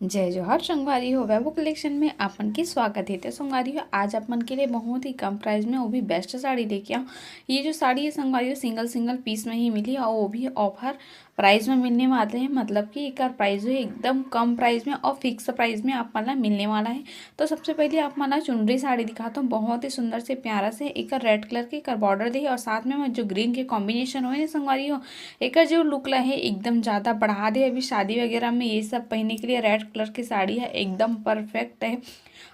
जय जोहर संगवारी हो वैभव कलेक्शन में आपन के स्वागत है। तो संगवारी हो आज आपन के लिए बहुत ही कम प्राइस में वो भी बेस्ट साड़ी लेके आऊँ। ये जो साड़ी है संगवारी हो सिंगल सिंगल पीस में ही मिली और वो भी ऑफर प्राइस में मिलने वाले हैं। मतलब कि एक प्राइस जो है एकदम कम प्राइस में और फिक्स प्राइस में आप मला मिलने वाला है। तो सबसे पहले आप मला चुनरी साड़ी दिखाता हूँ। बहुत ही सुंदर से प्यारा से एक रेड कलर के एक बॉर्डर दे और साथ में जो ग्रीन के कॉम्बिनेशन हो संगवारी हो एक जो लुक ला है एकदम ज़्यादा बढ़ा दे। अभी शादी वगैरह में ये सब पहनने के लिए रेड कलर की साड़ी है एकदम परफेक्ट है।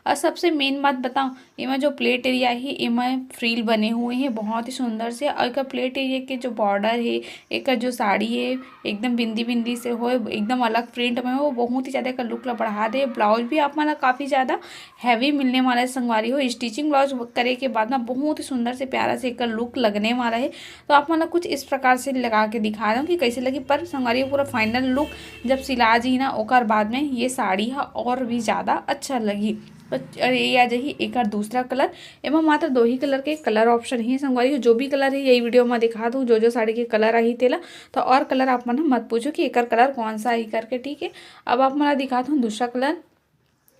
और सबसे मेन बात बताऊं, इमा जो प्लेट एरिया है इमा फ्रील बने हुए हैं बहुत ही सुंदर से। और एक प्लेट एरिया के जो बॉर्डर है एक जो साड़ी है एकदम बिंदी बिंदी से हो एकदम अलग प्रिंट में हो बहुत ही ज़्यादा का लुक ला बढ़ा दे। ब्लाउज भी आप माना काफ़ी ज़्यादा हैवी मिलने वाला है संगवारी हो। स्टिचिंग ब्लाउज करे के बाद ना बहुत ही सुंदर से प्यारा से एक लुक लगने वाला है। तो आप माना कुछ इस प्रकार से लगा के दिखा दूँ कि कैसे लगी। पर संगवारी पूरा फाइनल लुक जब सिला जी ना ओकर बाद में ये साड़ी है और भी ज़्यादा अच्छा लगी। तो ये आ जाइए एक और दूसरा कलर एवं मात्र दो ही कलर के कलर ऑप्शन ही संगवारी जो भी कलर है यही वीडियो में दिखा दूँ जो साड़ी के कलर आई तेला। तो और कलर आप मन मत पूछो कि एक कलर कौन सा आई करके, ठीक है। अब आप मला दिखाता हूँ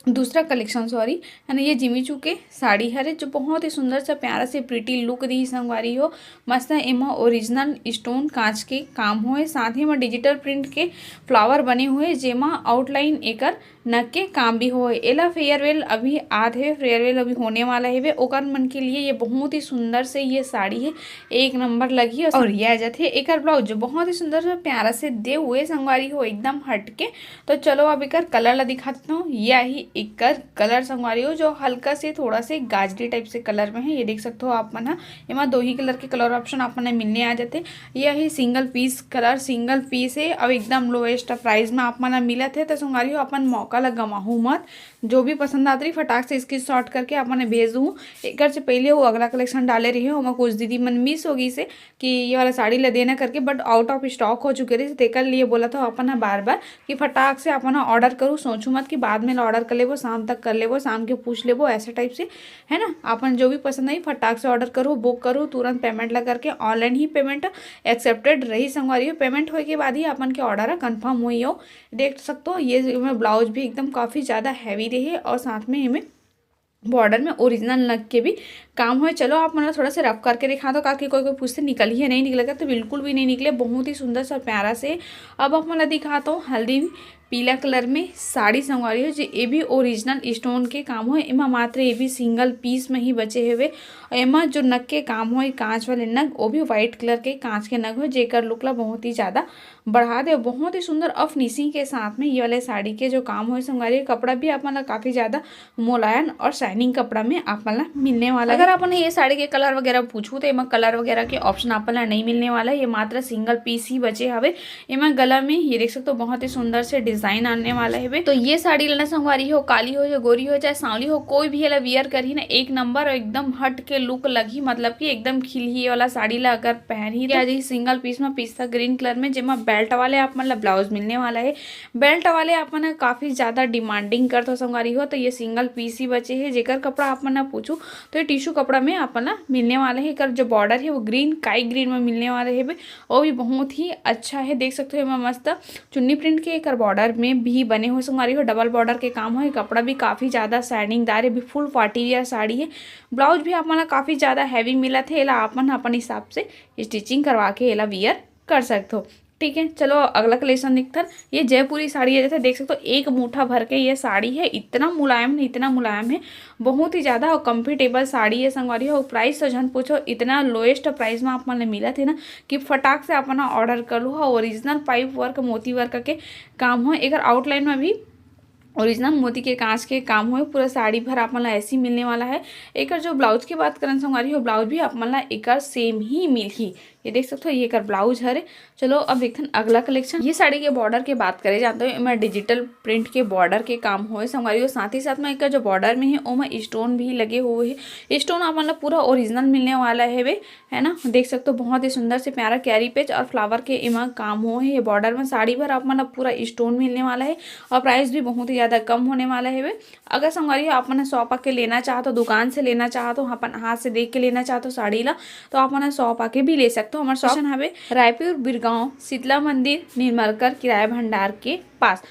दूसरा कलेक्शन सॉरी है ना। ये जिमी चू के साड़ी हरे जो बहुत ही सुंदर सा प्यारा से प्रीटी लुक दी संगवारी हो। मस्त एमा ओरिजिनल स्टोन कांच के काम हुए साथ ही में डिजिटल प्रिंट के फ्लावर बने हुए जेमा आउटलाइन एकर नग के काम भी हो। एला फेयरवेल अभी आधे फेयरवेल अभी होने वाला है वे ओकर मन के लिए ये बहुत ही सुंदर से ये साड़ी है एक नंबर लगी। और ये आ जाती है एक ब्लाउज जो बहुत ही सुंदर सा प्यारा से दे हुए संगवारी हो एकदम हटके। तो चलो अब एक कलर ला दिखा देता हूँ। यही एक कलर संगवारी हो जो हल्का से थोड़ा से गाजरी टाइप से कलर में है। ये देख सकते हो आप मन एमा दो ही कलर के कलर ऑप्शन आप मन मिलने आ जाते। यही single piece colour single piece है अब एकदम लोएस्ट प्राइस में आप मन मिलत है। तो संगवारी हो अपन मौका ला गवाहू मत। जो भी पसंद आती रही फटाक से इसकी शॉर्ट करके आप मैंने भेज दूँ। एक से पहले वो अगला कलेक्शन डाले रही हो कुछ दीदी मन मिस हो गई से कि ये वाला साड़ी ले देना करके बट आउट ऑफ स्टॉक हो चुके रही तेकर लिए बोला था अपन बार बार कि फटाक से अपन ऑर्डर करूँ। सोचू मत कि बाद में ऑर्डर कर लेवो शाम तक कर लेवो शाम के पूछ लेवो ऐसे टाइप से है ना। अपन जो भी पसंद आई फटाक से ऑर्डर करो बुक करो तुरंत पेमेंट लगा करके ऑनलाइन ही पेमेंट एक्सेप्टेड रही संगवारी हो। पेमेंट होने के बाद ही अपन के ऑर्डर कन्फर्म हुई हो। देख सकते हो ये ब्लाउज भी एकदम काफ़ी ज़्यादा हैवी रही और साथ में इनमें बॉर्डर में ओरिजिनल नग के भी काम हुए। चलो आप मतलब थोड़ा सा रफ करके दिखा दो ताकि कोई पूछते निकल ही है नहीं निकलेगा तो बिल्कुल भी नहीं निकले बहुत ही सुंदर सा प्यारा से। अब आप मतलब दिखाता हूँ हल्दी पीला कलर में साड़ी संगवारी हो जो ये भी ओरिजिनल स्टोन के काम हो। एमा मात्र ये भी सिंगल पीस में ही बचे हुए। एमा जो नग के काम हो कांच वाले नग वो भी व्हाइट कलर के कांच के नग हो जेकर लुक ला बहुत ही ज़्यादा बढ़ा दे। बहुत ही सुंदर और फिनिशिंग के साथ में ये वाले साड़ी के जो काम हो संगवारी कपड़ा भी आप मतलब काफ़ी ज़्यादा मुलायम और शाइनिंग कपड़ा में आप मतलब मिलने वाला। अगर अपन ये साड़ी के कलर वगैरह पूछूँ तो एमा कलर वगैरह के ऑप्शन आप नहीं मिलने वाला है। ये मात्र सिंगल पीस ही बचे हवे। एमा गला में ये देख सकते हो बहुत ही सुंदर से डिजाइन आने वाला है। तो ये साड़ी लेना संगवारी हो काली हो या गोरी हो चाहे सांवली हो कोई भी है वियर करी ना एक नंबर और एकदम हट के लुक लगी। मतलब कि एकदम खिली वाला साड़ी ला अगर पहन ही तो सिंगल पीस में पिस्ता ग्रीन कलर में जेमा बेल्ट वाले आप मतलब ब्लाउज मिलने वाला है। बेल्ट वाले आप मन काफी ज्यादा डिमांडिंग करते हो संगवारी हो। तो ये सिंगल पीस ही बचे है जेकर कपड़ा आप मन पूछू तो ये टिश्यू कपड़ा में आप मन मिलने वाला है। जो बॉर्डर है वो ग्रीन काई ग्रीन में मिलने वाला है वो भी बहुत ही अच्छा है। देख सकते हो मस्त चुन्नी प्रिंट के एक बॉर्डर में भी बने हुए संगवारी हो डबल बॉर्डर के काम हो। कपड़ा भी काफी ज्यादा शाइनिंगदार है भी फुल पार्टी वेयर साड़ी है। ब्लाउज भी आप मन काफी ज्यादा हैवी मिला थे एला आप मन अपन हिसाब से स्टिचिंग करवा के एला वियर कर सकते हो, ठीक है। चलो अगला कलेक्शन दिखता ये जयपुरी साड़ी है जैसे देख सकते हो एक मुठा भर के ये साड़ी है। इतना मुलायम है बहुत ही ज़्यादा और कंफर्टेबल साड़ी है संगवारी हो। प्राइस तो जन पूछो इतना लोएस्ट प्राइस में आप मन मिला थे ना कि फटाक से अपना ऑर्डर कर लो। ओरिजिनल पाइप वर्क मोती वर्क के काम हो एक आउटलाइन में भी ओरिजिनल मोती के कांच के काम हुए पूरा साड़ी भर आप मतलब ऐसी मिलने वाला है। एक जो ब्लाउज की बात करें संगवारी हो ब्लाउज भी आप मतलब एक सेम ही मिली। ये देख सकते हो ये कर ब्लाउज हरे। चलो अब देखते हैं अगला कलेक्शन। ये साड़ी के बॉर्डर की बात करें जानते हो मैं डिजिटल प्रिंट के बॉर्डर के काम हुए संगवारी हो। साथ ही साथ में एक जो बॉर्डर में है वो में स्टोन भी लगे हुए हैं। स्टोन आप मतलब पूरा ओरिजिनल मिलने वाला है वे है ना। देख सकते हो बहुत ही सुंदर से प्यारा कैरी पेज और फ्लावर के इमा काम हुए है। ये बॉर्डर में साड़ी भर आप मतलब पूरा स्टोन मिलने वाला है और प्राइस भी बहुत ही ज़्यादा कम होने वाला है वे। अगर संगवारी आप मैंने शॉप आके लेना चाहो तो दुकान से लेना चाहो तो अपन हाथ से देख के लेना चाहो तो साड़ी ला तो आप मैंने शॉप आके भी ले सकते तो हमारे शॉप हवे रायपुर बिरगांव शीतला मंदिर निर्मलकर किराया भंडार के पास।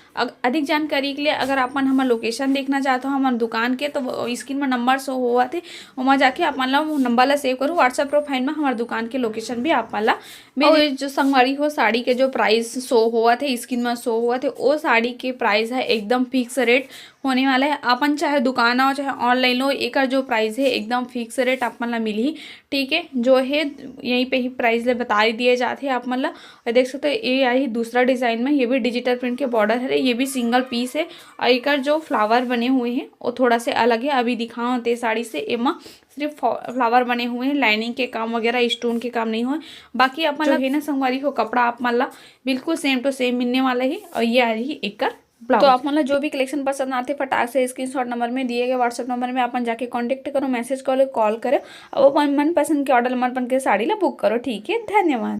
अधिक जानकारी के लिए अगर अपन हमारे लोकेशन देखना चाहते हो हमारे दुकान के, तो स्क्रीन में नंबर शो हुआ थे, वहाँ जाके अपन ला नंबर ला सेव करो। व्हाट्सएप प्रोफाइल में हमारे दुकान के लोकेशन भी आप ला मेरे जो संगवारी हो साड़ी के जो प्राइस शो हुआ थे स्क्रीन में शो हुआ थे, वो साड़ी के प्राइस है एकदम फिक्स रेट होने वाला है। अपन चाहे दुकान हो चाहे ऑनलाइन लो, एक जो प्राइस है एकदम फिक्स रेट अपन ला मिली। ठीक है, जो है यहीं पे ही प्राइस ले बता दिए जाते हैं आप मतलब। देख सकते हो ये आई दूसरा डिज़ाइन में, ये भी डिजिटल प्रिंट के बॉर्डर है, ये भी सिंगल पीस है। और एक जो फ्लावर बने हुए हैं वो थोड़ा से अलग है, अभी दिखाओ ते साड़ी से एमा सिर्फ फ्लावर बने हुए हैं, लाइनिंग के काम वगैरह स्टोन के काम नहीं हुए। बाकी आप मतलब है ना संगवारी हो कपड़ा आप मतलब बिल्कुल सेम टू सेम मिलने वाला है। और ये आ रही एक तो आप मतलब जो भी कलेक्शन पसंद आते फटाक से स्क्रीनशॉट नंबर में दिए गए व्हाट्सएप नंबर में अपन जाके कांटेक्ट करो, मैसेज करो, कॉल करो और वो मन पसंद के ऑर्डर मन पसंद के साड़ी ला बुक करो। ठीक है, धन्यवाद।